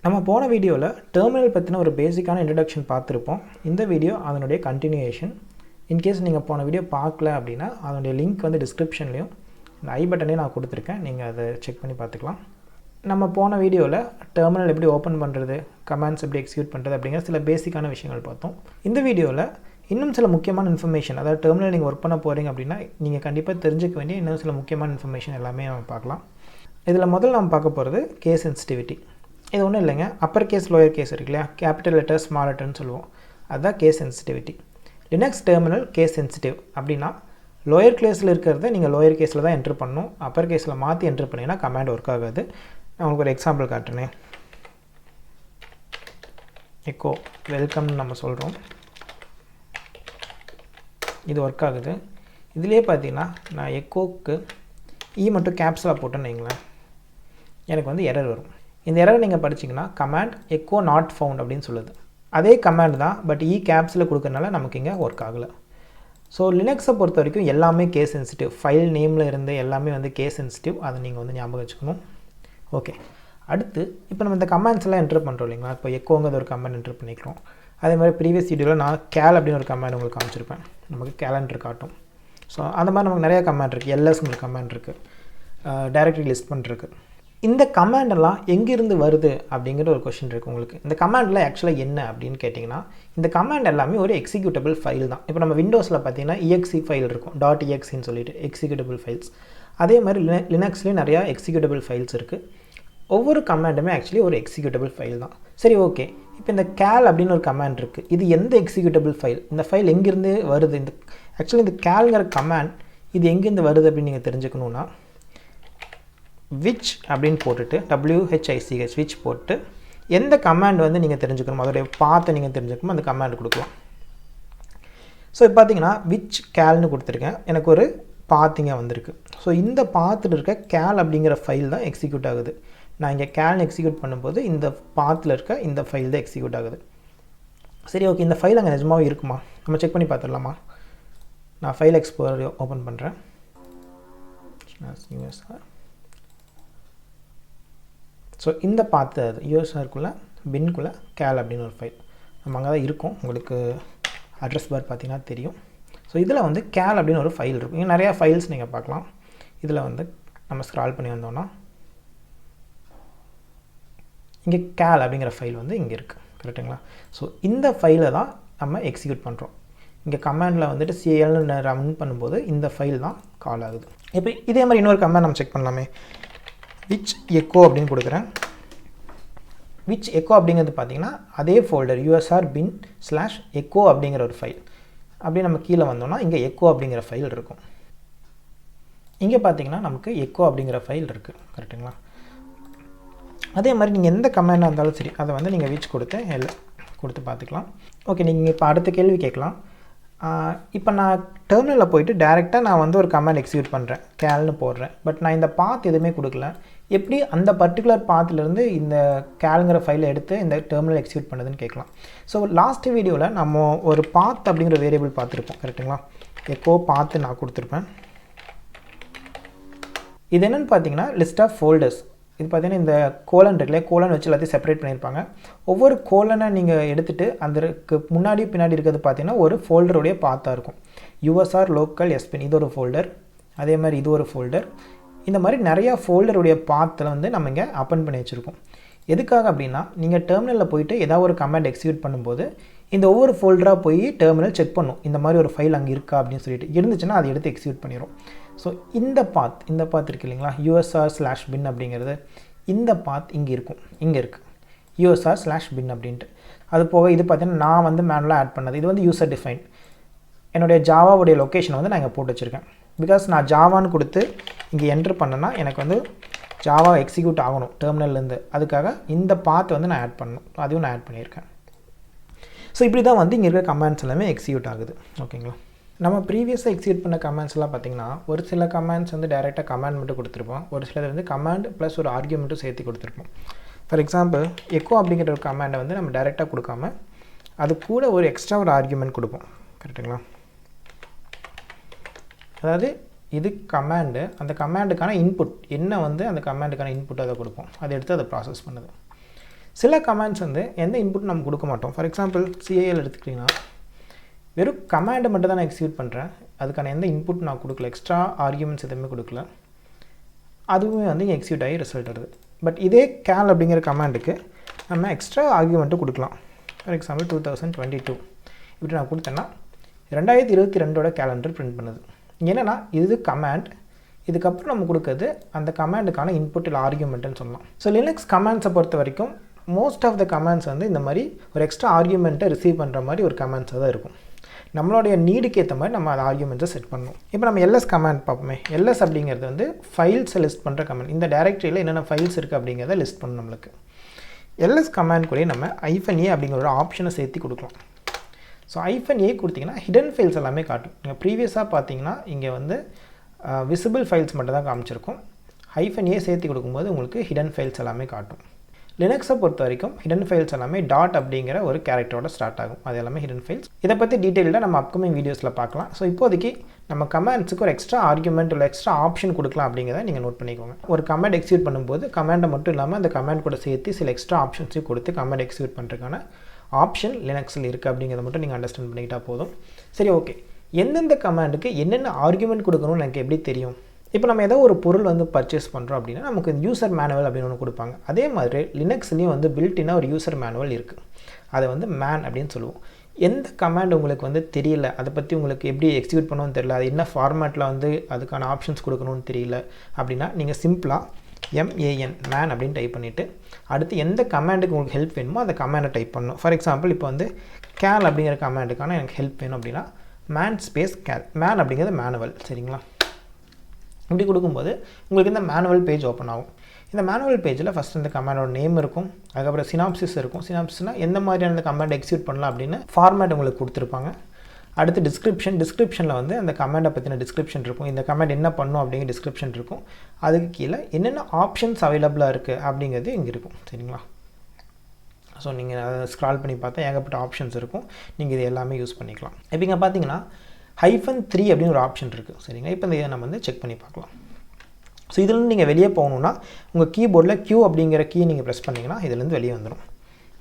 நம்ம போன வீடியோவில் டெர்மினல் பற்றின ஒரு பேசிக்கான இன்ட்ரடக்ஷன் பார்த்துருப்போம். இந்த வீடியோ அதனுடைய கண்டினியூஷன். இன்கேஸ் நீங்கள் போன வீடியோ பார்க்கல அப்படின்னா அதனுடைய லிங்க் வந்து டிஸ்கிரிப்ஷன்லேயும் இந்த ஐ பட்டனையும் நான் கொடுத்துருக்கேன். நீங்கள் அதை செக் பண்ணி பார்த்துக்கலாம். நம்ம போன வீடியோவில் டெர்மினல் எப்படி ஓப்பன் பண்ணுறது, கமாண்ட்ஸ் எப்படி எக்ஸிக்யூட் பண்ணுறது அப்படிங்கிற சில பேசிக்கான விஷயங்கள் பார்த்தோம். இந்த வீடியோவில் இன்னும் சில முக்கியமான இன்ஃபர்மேஷன், அதாவது டெர்மினல் நீங்கள் ஒர்க் பண்ண போகிறீங்க அப்படின்னா நீங்கள் கண்டிப்பாக தெரிஞ்சுக்க வேண்டிய இன்னும் சில முக்கியமான இன்ஃபர்மேஷன் எல்லாமே நம்ம பார்க்கலாம். இதில் முதல்ல நம்ம பார்க்க போகிறது கேஸ் சென்சிட்டிவிட்டி. இது ஒன்றும் இல்லைங்க, அப்பர் கேஸ் லோயர் கேஸ் இருக்கு இல்லையா, கேபிட்டல் லெட்டர் ஸ்மால் லெட்டர்னு சொல்லுவோம். அதுதான் case sensitivity. Linux terminal case sensitive அப்படின்னா லோயர் கேஸில் இருக்கிறத நீங்கள் லோயர் கேஸில் தான் என்ட்ரு பண்ணணும். அப்பர் கேஸில் மாற்றி என்ட்ரு பண்ணிங்கன்னா கமாண்ட் ஒர்க் ஆகாது. நான் உங்களுக்கு ஒரு எக்ஸாம்பிள் காட்டுறேன். எக்கோ வெல்கம்னு நம்ம சொல்கிறோம், இது ஒர்க் ஆகுது. இதிலே பார்த்தீங்கன்னா நான் எக்கோக்கு மட்டும் கேப்ஸில் போட்டேன்னு வைங்களேன், எனக்கு வந்து எரர் வரும். இந்த எரர் நீங்கள் படிச்சிங்கன்னா கமாண்ட் எக்கோ நாட் ஃபவுண்ட் அப்படின்னு சொல்லுது. அதே கமாண்ட் தான், பட் கேப்ஸில் கொடுக்கறனால நமக்கு இங்கே ஒர்க் ஆகலை. ஸோ லினக்ஸை பொறுத்த வரைக்கும் எல்லாமே கேஸ் சென்சிட்டிவ். ஃபைல் நேமில் இருந்து எல்லாமே வந்து கேஸ் சென்சிட்டிவ். அதை நீங்கள் வந்து ஞாபகம் வச்சுக்கணும். ஓகே, அடுத்து இப்போ நம்ம இந்த கமாண்ட்ஸ் எல்லாம் என்ட்ரு பண்ணுறோம் இல்லைங்களா. இப்போ எக்கோங்கிறது ஒரு கமாண்ட் என்ட்ரு பண்ணிக்கிறோம். அதே மாதிரி ப்ரீவியஸ் வீடியோவில் நான் கேல் அப்படின்னு ஒரு கமாண்ட் உங்களுக்கு காமிச்சிருப்பேன். நமக்கு கேலண்டர் காட்டும். ஸோ அந்த மாதிரி நமக்கு நிறையா கமாண்ட் இருக்குது. எல்எஸ்னு ஒரு கமாண்ட் இருக்குது, டைரக்டரி லிஸ்ட் பண்ணுறதுக்கு. இந்த கமாண்டெல்லாம் எங்கேருந்து வருது அப்படிங்கிற ஒரு கொஷின் இருக்குது உங்களுக்கு. இந்த கமாண்டில் ஆக்சுவலாக என்ன அப்படின்னு கேட்டிங்கன்னா, இந்த கமாண்ட் எல்லாமே ஒரு எக்ஸிக்யூட்டபிள் ஃபைல் தான். இப்போ நம்ம விண்டோஸில் பார்த்தீங்கன்னா EXE ஃபைல் இருக்கும், .exன்னு சொல்லிட்டு எக்ஸிக்யூட்டபிள் ஃபைல்ஸ். அதே மாதிரி லினக்ஸ்லேயும் நிறையா எக்ஸிக்யூட்டபிள் ஃபைல்ஸ் இருக்குது. ஒவ்வொரு கமாண்டுமே ஆக்சுவலி ஒரு எக்ஸிக்யூட்டபிள் ஃபைல் தான். சரி, ஓகே. இப்போ இந்த கேல் அப்படின்னு ஒரு கமாண்ட் இருக்குது. இது எந்த எக்ஸிக்யூட்டபிள் ஃபைல், இந்த ஃபைல் எங்கேருந்து வருது, இந்த ஆக்சுவலி இந்த கேல்ங்கிற கமாண்ட் இது எங்கேருந்து வருது அப்படின்னு நீங்கள் தெரிஞ்சுக்கணுன்னா, விச் அப்படின்னு போட்டுட்டு WHICH விச் போட்டு எந்த கமாண்ட் வந்து நீங்கள் தெரிஞ்சுக்கணும், அதோடைய பாத்தை நீங்கள் தெரிஞ்சுக்கணும், அந்த கமாண்ட் கொடுக்கலாம். ஸோ இப்போ பார்த்தீங்கன்னா விச் கேல்னு கொடுத்துருக்கேன், எனக்கு ஒரு பாத்திங்க வந்திருக்கு. ஸோ இந்த பாத்தில் இருக்க கேல் அப்படிங்கிற ஃபைல் தான் எக்ஸிக்யூட் ஆகுது. நான் இங்கே கேல்னு எக்ஸிக்யூட் பண்ணும்போது இந்த பாத்தில் இருக்க இந்த ஃபைல் தான் எக்ஸிக்யூட் ஆகுது. சரி, ஓகே. இந்த ஃபைல் அங்கே நிஜமாவே இருக்குமா, நம்ம செக் பண்ணி பார்த்துடலாமா? நான் ஃபைல் எக்ஸ்ப்ளோரர் ஓப்பன் பண்ணுறேன். ஸோ இந்த பார்த்து அது யூஎஸ்ஆருக்குள்ளே பின்குள்ளே கேல் அப்படின்னு ஒரு ஃபைல் நம்ம அங்கே தான் இருக்கும். உங்களுக்கு அட்ரஸ் பார் பார்த்தீங்கன்னா தெரியும். ஸோ இதில் வந்து கேல் அப்படின்னு ஒரு ஃபைல் இருக்கும். இங்கே நிறையா ஃபைல்ஸ் நீங்கள் பார்க்கலாம். இதில் வந்து நம்ம ஸ்க்ரால் பண்ணி வந்தோன்னா இங்கே கேல் அப்படிங்கிற ஃபைல் வந்து இங்கே இருக்குது, கரெக்டுங்களா? ஸோ இந்த ஃபைலை தான் நம்ம எக்ஸிக்யூட் பண்ணுறோம். இங்கே கமாண்டில் வந்துட்டு CLன்னு ரன் பண்ணும்போது இந்த ஃபைல் தான் கால் ஆகுது. இப்போ இதே மாதிரி இன்னொரு கமாண்ட் நம்ம செக் பண்ணலாமே. விச் எக்கோ அப்படின்னு கொடுக்குறேன். விச் எக்கோ அப்படிங்கிறது பார்த்தீங்கன்னா அதே ஃபோல்டர் USR bin/echo அப்படிங்கிற ஒரு ஃபைல். அப்படியே நம்ம கீழே வந்தோம்னா இங்கே எக்கோ அப்படிங்கிற ஃபைல் இருக்கும். இங்கே பார்த்தீங்கன்னா நமக்கு எக்கோ அப்படிங்கிற ஃபைல் இருக்குது, கரெக்டுங்களா? அதே மாதிரி நீங்கள் எந்த கமாண்டாக இருந்தாலும் சரி, அதை வந்து நீங்கள் விச் கொடுத்து கொடுத்து பார்த்துக்கலாம். ஓகே, நீங்கள் இப்போ அடுத்த கேள்வி கேட்கலாம். இப்போ நான் டெர்மினலில் போயிட்டு டேரெக்டாக நான் வந்து ஒரு கமாண்ட் எக்ஸிக்யூட் பண்ணுறேன், கேல்னு போடுறேன். பட் நான் இந்த பாத் எதுவுமே கொடுக்கல. எப்படி அந்த பர்டிகுலர் பாத்திலேருந்து இந்த கேலுங்கிற ஃபைலை எடுத்து இந்த டெர்மினல் எக்ஸிக்யூட் பண்ணுதுன்னு கேட்கலாம். ஸோ லாஸ்ட் வீடியோவில் நம்ம ஒரு பாத் அப்படிங்கிற வேரியபிள் பார்த்துருப்போம், கரெக்டுங்களா? எக்கோ பாத்து நான் கொடுத்துருப்பேன். இது என்னென்னு பார்த்தீங்கன்னா லிஸ்ட் ஆஃப் ஃபோல்டர்ஸ். இது பார்த்தீங்கன்னா இந்த கோலன் இருக்குல்ல, கோலன் வச்சு எல்லாத்தையும் செப்பரேட் பண்ணியிருப்பாங்க. ஒவ்வொரு கோலனை நீங்கள் எடுத்துகிட்டு அதற்கு முன்னாடி பின்னாடி இருக்கிறது பார்த்தீங்கன்னா ஒரு ஃபோல்டருடைய பாத்தாக இருக்கும். USR லோக்கல் SPIN இது ஒரு ஃபோல்டர், அதே மாதிரி இது ஒரு ஃபோல்டர். இந்த மாதிரி நிறையா ஃபோல்டருடைய பாத்தில் வந்து நம்ம இங்கே அப்பன் பண்ணி வச்சுருக்கோம். எதுக்காக அப்படின்னா, நீங்கள் டெர்மினலில் போயிட்டு ஏதாவது ஒரு கமாண்ட் எக்ஸிக்யூட் பண்ணும்போது இந்த ஒவ்வொரு ஃபோல்டராக போய் டெர்மினல் செக் பண்ணும், இந்த மாதிரி ஒரு ஃபைல் அங்கே இருக்கா அப்படின்னு சொல்லிட்டு. இருந்துச்சுன்னா அதை எடுத்து எக்ஸிக்யூட் பண்ணிடும். ஸோ இந்த பாத் இருக்குது இல்லைங்களா, USR/bin அப்படிங்கிறது, இந்த பாத் இங்கே இருக்கும், இங்கே இருக்குது USR/bin அப்படின்ட்டு. அது போக இது பார்த்தீங்கன்னா நான் வந்து மேனுவலாக ஆட் பண்ணது. இது வந்து யூசர் டிஃபைன். என்னுடைய ஜாவாவுடைய லொக்கேஷனை வந்து நான் இங்கே போட்டு வச்சுருக்கேன். பிகாஸ் நான் ஜாவான்னு கொடுத்து இங்கே என்ட்ரு பண்ணேன்னா எனக்கு வந்து ஜாவா எக்ஸிக்யூட் ஆகணும் டெர்மினல்லேருந்து. அதுக்காக இந்த பாத் வந்து நான் ஆட் பண்ணணும், அதையும் நான் ஆட் பண்ணியிருக்கேன். ஸோ இப்படி தான் வந்து இங்கே இருக்கிற கமாண்ட்ஸ் எல்லாமே எக்ஸிக்யூட் ஆகுது, ஓகேங்களா? நம்ம ப்ரீவியஸாக எக்ஸிக்யூட் பண்ண கமாண்ட்ஸ்லாம் பார்த்திங்கன்னா ஒரு சில கமாண்ட்ஸ் வந்து டைரெக்டாக கமாண்ட் மட்டும் கொடுத்துருப்போம், ஒரு சிலது வந்து கமாண்ட் ப்ளஸ் ஒரு ஆர்கியூமெண்ட்டும் சேர்த்து கொடுத்துருப்போம். ஃபார் எக்ஸாம்பிள் எக்கோ அப்படிங்கிற ஒரு கமாண்டை வந்து நம்ம டைரெக்டாக கொடுக்காம அது கூட ஒரு எக்ஸ்ட்ரா ஒரு ஆர்கியூமெண்ட் கொடுப்போம், கரெக்டுங்களா? அதாவது இது கமாண்டு, அந்த கமாண்டுக்கான இன்புட் என்ன வந்து அந்த கமாண்டுக்கான இன்புட் அதை கொடுப்போம், அதை எடுத்து அதை ப்ராசஸ் பண்ணுது. சில கமாண்ட்ஸ் வந்து எந்த இன்புட் நம்ம கொடுக்க மாட்டோம். ஃபார் எக்ஸாம்பிள் CAL எடுத்துக்கிட்டிங்கன்னா வெறும் கமாண்டை மட்டும் தான் நான் எக்ஸிக்யூட் பண்ணுறேன். அதுக்கான எந்த இன்புட் நான் கொடுக்கல, எக்ஸ்ட்ரா ஆர்கியூமெண்ட்ஸ் எதுவுமே கொடுக்கல. அதுவுமே வந்து இங்கே எக்ஸிக்யூட் ஆகி ரிசல்ட் வருது. பட் இதே கேல் அப்படிங்கிற கமாண்டுக்கு நம்ம எக்ஸ்ட்ரா ஆர்கியூமெண்ட்டு கொடுக்கலாம். ஃபார் எக்ஸாம்பிள் 2022 இப்படி நான் கொடுத்தேன்னா 2022 கேலண்டர் பிரிண்ட் பண்ணுது. என்னென்னா இது கமாண்ட், இதுக்கப்புறம் நம்ம கொடுக்குறது அந்த கமாண்டுக்கான இன்புட் இல்லை ஆர்கியூமெண்ட்டுன்னு சொல்லலாம். ஸோ லினக்ஸ் கமாண்ட்ஸை பொறுத்த வரைக்கும் மோஸ்ட் ஆஃப் த கமாண்ட்ஸ் வந்து இந்த மாதிரி ஒரு எக்ஸ்ட்ரா ஆர்கியூமெண்ட்டை ரிசீவ் பண்ணுற மாதிரி ஒரு கமாண்ட்ஸாக தான் இருக்கும். நம்மளுடைய நீடுக்கு ஏற்ற மாதிரி நம்ம அந்த ஆர்கியூமெண்ட்ஸை செட் பண்ணணும். இப்போ நம்ம எல்எஸ் கமாண்ட் பார்ப்போமே. எல்எஸ் அப்படிங்கிறது வந்து ஃபைல்ஸை லிஸ்ட் பண்ணுற கமாண்ட். இந்த டைரக்டரியில் என்னென்ன ஃபைல்ஸ் இருக்குது அப்படிங்கிறத லிஸ்ட் பண்ணணும் நம்மளுக்கு. எல்எஸ் கமாண்ட் கூட நம்ம -a அப்படிங்கிற ஒரு ஆப்ஷனை சேர்த்து கொடுக்கலாம். ஸோ -a கொடுத்திங்கன்னா ஹிடன் ஃபைல்ஸ் எல்லாமே காட்டும். நீங்கள் ப்ரீவியஸாக பார்த்தீங்கன்னா இங்கே வந்து விசிபிள் ஃபைல்ஸ் மட்டும் தான் காமிச்சிருக்கும். -a சேர்த்து கொடுக்கும்போது உங்களுக்கு ஹிடன் ஃபைல்ஸ் எல்லாமே காட்டும். லினக்ஸை பொறுத்த வரைக்கும் ஹிடன் ஃபைல்ஸ் எல்லாமே டாட் அப்படிங்கிற ஒரு கேரக்டரோட ஸ்டார்ட் ஆகும். அது எல்லாமே ஹிடன் ஃபைல்ஸ். இதை பற்றி டீட்டெயிலாக நம்ம அப்கமிங் வீடியோஸில் பார்க்கலாம். ஸோ இப்போதைக்கு நம்ம கமாண்ட்ஸுக்கு ஒரு எக்ஸ்ட்ரா ஆர்கியூமெண்ட் இல்லை எக்ஸ்ட்ரா ஆப்ஷன் கொடுக்கலாம் அப்படிங்கிறத நீங்கள் நோட் பண்ணிக்கோங்க. ஒரு கமாண்ட் எக்ஸிக்யூட் பண்ணும்போது கமாண்டை மட்டும் இல்லாமல் அந்த கமாண்ட் கூட சேர்த்து சில எக்ஸ்ட்ரா ஆப்ஷன்ஸையும் கொடுத்து கமாண்ட் எக்ஸிக்யூட் பண்ணுறதுக்கான ஆப்ஷன் லினக்ஸில் இருக்குது அப்படிங்கிறத மட்டும் நீங்கள் அண்டர்ஸ்டாண்ட் பண்ணிக்கிட்டால் போதும். சரி, ஓகே. எந்தெந்த கமாண்டுக்கு என்னென்ன ஆர்கியூமெண்ட் கொடுக்கணும்னு எனக்கு எப்படி தெரியும்? இப்போ நம்ம ஏதோ ஒரு பொருள் வந்து பர்ச்சேஸ் பண்ணுறோம் அப்படின்னா நமக்கு யூசர் மேனுவல் அப்படின்னு ஒன்று கொடுப்பாங்க. அதே மாதிரி லினக்ஸ்லேயும் வந்து பில்ட்டினாக ஒரு யூசர் மேனுவல் இருக்குது. அதை வந்து மேன் அப்படின்னு சொல்லுவோம். எந்த கமாண்ட் உங்களுக்கு வந்து தெரியல, அதை பற்றி உங்களுக்கு எப்படி எக்ஸிக்யூட் பண்ணணும்னு தெரியல, அது என்ன ஃபார்மேட்டில் வந்து அதுக்கான ஆப்ஷன்ஸ் கொடுக்கணும்னு தெரியல அப்படின்னா நீங்கள் சிம்பிளாக மேன் அப்படின்னு டைப் பண்ணிவிட்டு அடுத்து எந்த கமாண்டுக்கு உங்களுக்கு ஹெல்ப் வேணுமோ அந்த கமாண்டை டைப் பண்ணணும். ஃபார் எக்ஸாம்பிள் இப்போ வந்து கேல் அப்படிங்கிற கமாண்டுக்கான எனக்கு ஹெல்ப் வேணும் அப்படின்னா மேன் ஸ்பேஸ் கேல். மேன் அப்படிங்கிறது மேனுவல், சரிங்களா? இப்படி கொடுக்கும்போது உங்களுக்கு இந்த மேனுவல் பேஜ் ஓப்பன் ஆகும். இந்த மேனுவல் பேஜில் ஃபஸ்ட் இந்த கமாண்டோட நேம் இருக்கும், அதுக்கப்புறம் சினாப்சிஸ் இருக்கும். சினாப்சிஸ்னால் எந்த மாதிரியான அந்த கமாண்ட் எக்ஸிக்யூட் பண்ணலாம் அப்படின்னு ஃபார்மேட் உங்களுக்கு கொடுத்துருப்பாங்க. அடுத்து டிஸ்கிரிப்ஷனில் வந்து அந்த கமாண்டை பற்றின டிஸ்கிரிப்ஷன் இருக்கும். இந்த கமாண்ட் என்ன பண்ணும் அப்படிங்கிற டிஸ்கிரிப்ஷன் இருக்கும். அதுக்கு கீழே என்னென்ன ஆப்ஷன்ஸ் அவைலபிளாக இருக்குது அப்படிங்கிறது இங்கே இருக்கும், சரிங்களா? ஸோ நீங்கள் அதை ஸ்க்ரால் பண்ணி பார்த்தா ஏகப்பட்ட ஆப்ஷன்ஸ் இருக்கும். நீங்கள் இது எல்லாமே யூஸ் பண்ணிக்கலாம். இப்போ இங்கே பார்த்தீங்கன்னா -3 அப்படின்னு ஒரு ஆப்ஷன் இருக்குது, சரிங்களா? இப்போ இதை நம்ம வந்து செக் பண்ணி பார்க்கலாம். ஸோ இதுலேருந்து நீங்கள் வெளியே போகணுன்னா உங்கள் கீபோர்டில் Q அப்படிங்கிற கீ நீங்கள் ப்ரெஸ் பண்ணிங்கன்னா இதுலேருந்து வெளியே வந்துடும்,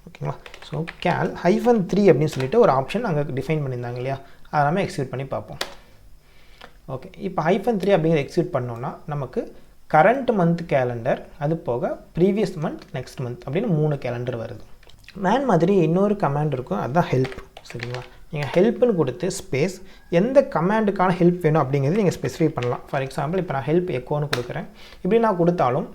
ஓகேங்களா? ஸோ கேல் -3 அப்படின்னு சொல்லிட்டு ஒரு ஆப்ஷன் அங்கே டிஃபைன் பண்ணியிருந்தாங்க இல்லையா? அதை நம்ம எக்ஸிக்யூட் பண்ணி பார்ப்போம். ஓகே, இப்போ -3 அப்படிங்கிற எக்ஸிக்யூட் பண்ணோன்னா நமக்கு கரண்ட் மந்த் கேலண்டர், அது போக ப்ரீவியஸ் மந்த், நெக்ஸ்ட் மந்த் அப்படின்னு 3 கேலண்டர் வருது. மேன் மாதிரி இன்னொரு கமாண்ட் இருக்கும், அதுதான் ஹெல்ப், சரிங்களா? நீங்கள் ஹெல்ப்னு கொடுத்து ஸ்பேஸ் எந்த கமாண்டுக்கான ஹெல்ப் வேணும் அப்படிங்கிறது நீங்கள் ஸ்பெசிஃபை பண்ணலாம். ஃபார் எக்ஸாம்பிள் இப்போ நான் ஹெல்ப் எக்கோன்னு கொடுக்குறேன். இப்படி நான் கொடுத்தாலும்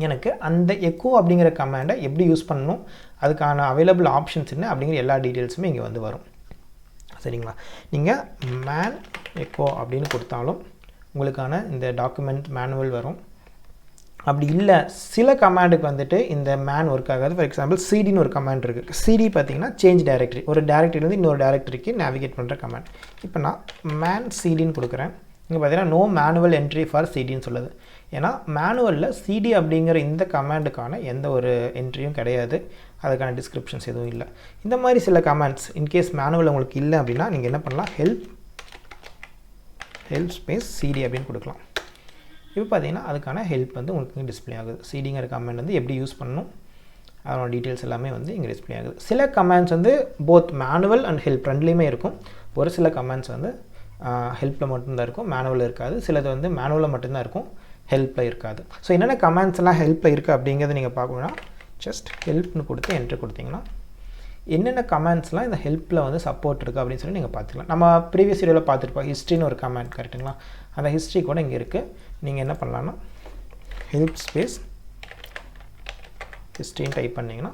எனக்கு அந்த எக்கோ அப்படிங்கிற கமாண்டை எப்படி யூஸ் பண்ணணும், அதுக்கான அவைலபிள் ஆப்ஷன்ஸ் என்ன அப்படிங்கிற எல்லா டீட்டெயில்ஸுமே இங்கே வந்து வரும், சரிங்களா? நீங்கள் மேன் எக்கோ அப்படின்னு கொடுத்தாலும் உங்களுக்கான இந்த டாக்குமெண்ட் மேனுவல் வரும். அப்படி இல்லை, சில கமாண்டுக்கு வந்துட்டு இந்த மேன் ஒர்க் ஆகாது. ஃபார் எக்ஸாம்பிள் சிடின்னு ஒரு கமாண்ட் இருக்குது. சிடி பார்த்தீங்கன்னா சேஞ்ச் டைரக்டரி, ஒரு டைரக்டரிலேருந்து இன்னொரு டைரக்டரிக்கு நேவிகேட் பண்ணுற கமாண்ட். இப்போ நான் மேன் சிடின்னு கொடுக்குறேன். இங்கே பார்த்தீங்கன்னா நோ மேனுவல் என்ட்ரி ஃபார் சிடின்னு சொல்லுது. ஏன்னா மேனுவலில் சிடி அப்படிங்கிற இந்த கமாண்டுக்கான எந்த ஒரு என்ட்ரியும் கிடையாது, அதுக்கான டிஸ்கிரிப்ஷன்ஸ் எதுவும் இல்லை. இந்த மாதிரி சில கமாண்ட்ஸ் இன்கேஸ் மேனுவல் உங்களுக்கு இல்லை அப்படின்னா நீங்கள் என்ன பண்ணலாம், ஹெல்ப் ஸ்பேஸ் சிடி அப்படின்னு கொடுக்கலாம். இப்போ பார்த்தீங்கன்னா அதுக்கான ஹெல்ப் வந்து உங்களுக்கு டிஸ்பிளே ஆகுது. சிடிங்கிற கமாண்ட் வந்து எப்படி யூஸ் பண்ணணும் அதோட டீட்டெயில்ஸ் எல்லாமே வந்து இங்கே டிஸ்பிளே ஆகுது. சில கமாண்ட்ஸ் வந்து போத் மேனுவல் அண்ட் ஹெல்ப் ரெண்டுலேயுமே இருக்கும். ஒரு சில கமாண்ட்ஸ் வந்து ஹெல்ப்பில் மட்டும்தான் இருக்கும், மேனுவலில் இருக்காது. சிலது வந்து மேனுவலில் மட்டும்தான் இருக்கும், ஹெல்ப்பில் இருக்காது. ஸோ என்னென்ன கமாண்ட்ஸ் எல்லாம் ஹெல்ப்பில் இருக்குது அப்படிங்கிறத நீங்கள் பார்க்கணுன்னா ஜஸ்ட் ஹெல்ப்னு கொடுத்து என்ட்ரு கொடுத்தீங்கன்னா என்னென்ன கமாண்ட்ஸ்லாம் இந்த ஹெல்ப்பில் வந்து சப்போர்ட் இருக்குது அப்படின்னு சொல்லி நீங்கள் பார்த்துக்கலாம். நம்ம ப்ரீவியஸ் வீடியோவில் பார்த்துருப்போம் ஹிஸ்ட்ரின்னு ஒரு கமாண்ட், கரெக்டுங்களா? அந்த ஹிஸ்ட்ரி கூட இங்கே இருக்குது. நீங்கள் என்ன பண்ணலான்னா ஹெல்ப் ஸ்பேஸ் ஹிஸ்ட்ரின்னு டைப் பண்ணிங்கன்னா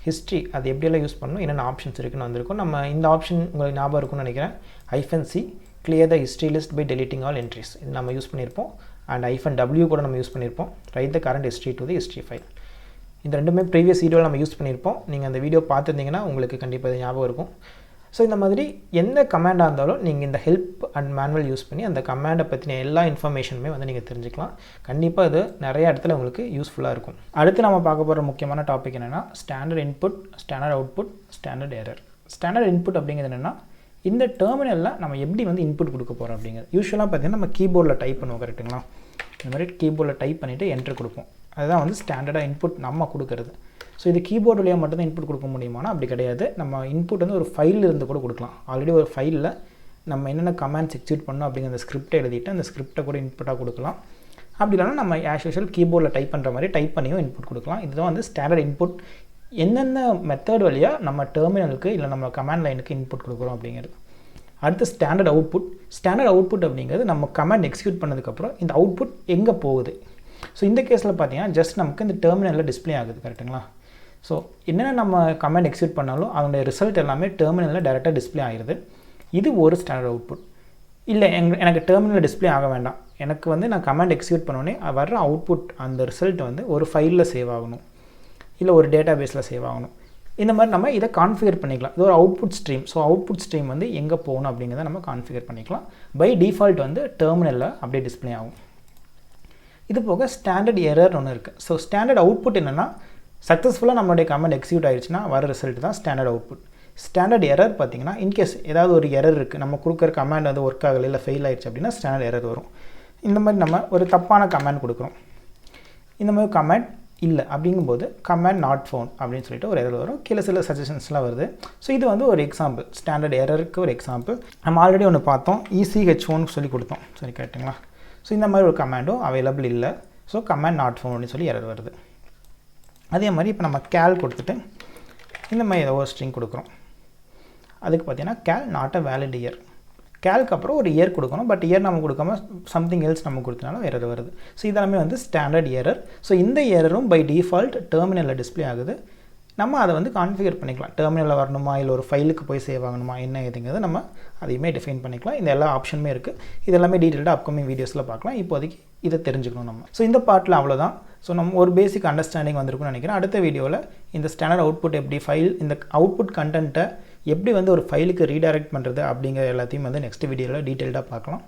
ஹிஸ்ட்ரி அது எப்படியெல்லாம் யூஸ் பண்ணணும், என்னென்ன ஆப்ஷன்ஸ் இருக்குன்னு வந்திருக்கும். நம்ம இந்த ஆப்ஷன் உங்களுக்கு ஞாபகம் இருக்குன்னு நினைக்கிறேன். -C clear the history list by deleting all entries இது நம்ம யூஸ் பண்ணியிருப்போம். அண்ட் -W கூட நம்ம யூஸ் பண்ணியிருப்போம். Right the current history to the history file. இந்த ரெண்டுமே ப்ரீவியஸ் வீடியோவில் நம்ம யூஸ் பண்ணியிருப்போம். நீங்கள் அந்த வீடியோ பார்த்துருந்தீங்கன்னா உங்களுக்கு கண்டிப்பாக இது ஞாபகம் இருக்கும். ஸோ இந்த மாதிரி எந்த கமாண்டாக இருந்தாலும் நீங்கள் இந்த ஹெல்ப் அண்ட் மேனுவல் யூஸ் பண்ணி அந்த கமாண்டை பற்றின எல்லா இன்ஃபர்மேஷனுமே வந்து நீங்கள் தெரிஞ்சுக்கலாம். கண்டிப்பாக இது நிறைய இடத்துல உங்களுக்கு யூஸ்ஃபுல்லாக இருக்கும். அடுத்து நம்ம பார்க்க போகிற முக்கியமான டாபிக் என்னென்னா standard input, standard output, standard error. Standard input அப்படிங்கிறது என்னென்னா இந்த டெர்மினலில் நம்ம எப்படி வந்து இன்புட் கொடுக்க போகிறோம் அப்படிங்கிறது. யூஸ்வலாக பார்த்தீங்கன்னா நம்ம கீபோர்டில் டைப் பண்ணுவோம், கரெக்டுங்களா? இந்த மாதிரி கீபோர்டில் டைப் பண்ணிவிட்டு என்ட்ரு கொடுப்போம். அதுதான் வந்து ஸ்டாண்டர்டாக இன்புட் நம்ம கொடுக்குறது. ஸோ இது கீபோர்டு வழியாக மட்டும் தான் இன்புட் கொடுக்க முடியுமானா அப்படி கிடையாது. நம்ம இன்புட் வந்து ஒரு ஃபைலில் இருந்து கூட கொடுக்கலாம். ஆல்ரெடி ஒரு ஃபைலில் நம்ம என்னென்ன கமாண்ட்ஸ் எக்ஸிக்யூட் பண்ணோம் அப்படிங்கிற அந்த ஸ்கிரிப்டை எழுதிட்டு அந்த ஸ்கிரிப்டை கூட இன்புட்டாக கொடுக்கலாம். அப்படி இல்லைனா நம்ம ஆஸ் யூஷுவல் கீபோர்டில் டைப் பண்ணுற மாதிரி டைப் பண்ணியும் இன்புட் கொடுக்கலாம். இதுதான் வந்து ஸ்டாண்டர்ட் இன்புட். எந்தெந்த மெத்தட் வழியாக நம்ம டெர்மினலுக்கு இல்லை நம்ம கமாண்ட் லைனுக்கு இன்புட் கொடுக்குறோம் அப்படிங்கிறது. அடுத்து ஸ்டாண்டர்ட் அவுட்புட். ஸ்டாண்டர்ட் அவுட்புட் அப்படிங்கிறது நம்ம கமாண்ட் எக்ஸிக்யூட் பண்ணதுக்கப்புறம் இந்த அவுட்புட் எங்கே போகுது. ஸோ இந்த கேஸில் பார்த்தீங்கன்னா ஜஸ்ட் நமக்கு இந்த டெர்மினலில் டிஸ்பிளே ஆகுது. கரெக்டுங்களா? ஸோ என்னென்ன நம்ம கமாண்ட் எக்ஸிக்யூட் பண்ணாலும் அதனுடைய ரிசல்ட் எல்லாமே டெர்மினலில் டேரெக்டாக டிஸ்பிளே ஆகிடுது. இது ஒரு ஸ்டாண்டர்ட் அவுட்புட். இல்லை எனக்கு டெர்மினலில் டிஸ்பிளே ஆக வேண்டாம், எனக்கு வந்து நான் கமாண்ட் எக்ஸிக்யூட் பண்ணோன்னே வர்ற அவுட்புட் அந்த ரிசல்ட் வந்து ஒரு ஃபைலில் சேவ் ஆகணும், இல்லை ஒரு டேட்டா பேஸில் சேவ் ஆகணும். இந்த மாதிரி நம்ம இதை கான்ஃபிகர் பண்ணிக்கலாம். இது ஒரு output stream. So output stream வந்து எங்கே போகணும் அப்படிங்கிறத நம்ம கான்ஃபிகர் பண்ணிக்கலாம். பை டிஃபால்ட் வந்து டெர்மினலில் அப்படியே டிஸ்பிளே ஆகும். இது போக ஸ்டாண்டர்ட் எரர் ஒன்று இருக்குது. ஸோ ஸ்டாண்டர்ட் அவுட்புட் என்னென்னா சக்ஸஸ்ஃபுல்லாக நம்மளுடைய கமாண்ட் எக்ஸிக்யூட் ஆகிடுச்சுன்னா வர ரிசல்ட் தான் ஸ்டாண்டர்ட் அவுட்புட். ஸ்டாண்டர்ட் எரர் பார்த்திங்கன்னா இன்கேஸ் ஏதாவது ஒரு எரர் இருக்குது, நம்ம கொடுக்குற கமாண்ட் வந்து ஒர்க் ஆகலை இல்லை ஃபெயில் ஆகிடுச்சு அப்படின்னா ஸ்டாண்டர்ட் எரர் வரும். இந்த மாதிரி நம்ம ஒரு தப்பான கமாண்ட் கொடுக்குறோம், இந்த மாதிரி கமாண்ட் இல்லை அப்படிங்கும்போது கமாண்ட் நாட் ஃபவுண்ட் அப்படின்னு சொல்லிட்டு ஒரு எரர் வரும். கீழே சில சஜஷன்ஸ்லாம் வருது. ஸோ இது வந்து ஒரு எக்ஸாம்பிள், ஸ்டாண்டர்ட் எரருக்கு ஒரு எக்ஸாம்பிள். நம்ம ஆல்ரெடி ஒன்று பார்த்தோம், ECH1 சொல்லி கொடுத்தோம். சரி கரெக்டுங்களா? ஸோ இந்த மாதிரி ஒரு கமாண்டும் அவைலபிள் இல்லை. ஸோ கமாண்ட் நாட் ஃபவுண்ட் அப்படின்னு சொல்லி எரர் வருது. அதே மாதிரி இப்போ நம்ம கேல் கொடுத்துட்டு இந்த மாதிரி ஏதோ ஒரு ஸ்ட்ரிங் கொடுக்குறோம். அதுக்கு பார்த்தீங்கன்னா cal not a valid year. கேல்க்கு அப்புறம் ஒரு இயர் கொடுக்கணும், பட் இயர் நம்ம கொடுக்காம சம்திங் எல்ஸ் நம்ம கொடுத்தனால எரர் வருது. ஸோ இதெல்லாமே வந்து ஸ்டாண்டர்ட் எரர். ஸோ இந்த எரரும் பை டிஃபால்ட் டெர்மினலில் டிஸ்பிளே ஆகுது. நம்ம அதை வந்து கான்ஃபிகர் பண்ணிக்கலாம். டெர்மினலில் வரணுமா இல்லை ஒரு ஃபைலுக்கு போய் சேவ் ஆகணுமா என்ன ஏதுங்கிறது நம்ம அதையுமே டிஃபைன் பண்ணிக்கலாம். இந்த எல்லா ஆப்ஷனுமே இருக்குது. இது எல்லாமே டீட்டெயில்டாக அப்கமிங் வீடியோஸில் பார்க்கலாம். இப்போதைக்கு இதை தெரிஞ்சுக்கணும் நம்ம. ஸோ இந்த பார்ட்டில் அவ்வளோதான். ஸோ நம்ம ஒரு பேசிக் அண்டர்ஸ்டாண்டிங் வந்திருக்குன்னு நினைக்கிறேன். அடுத்த வீடியோவில் இந்த ஸ்டாண்டர்ட் அவுட்புட் எப்படி இந்த அவுட்புட் கண்டென்ட்டை எப்படி வந்து ஒரு ஃபைலுக்கு ரீடைரக்ட் பண்ணுறது அப்படிங்கிற எல்லாத்தையும் வந்து நெக்ஸ்ட் வீடியோவில் டீட்டெயில்டாக பார்க்கலாம்.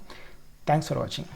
தேங்க்ஸ் ஃபார் வாட்சிங்.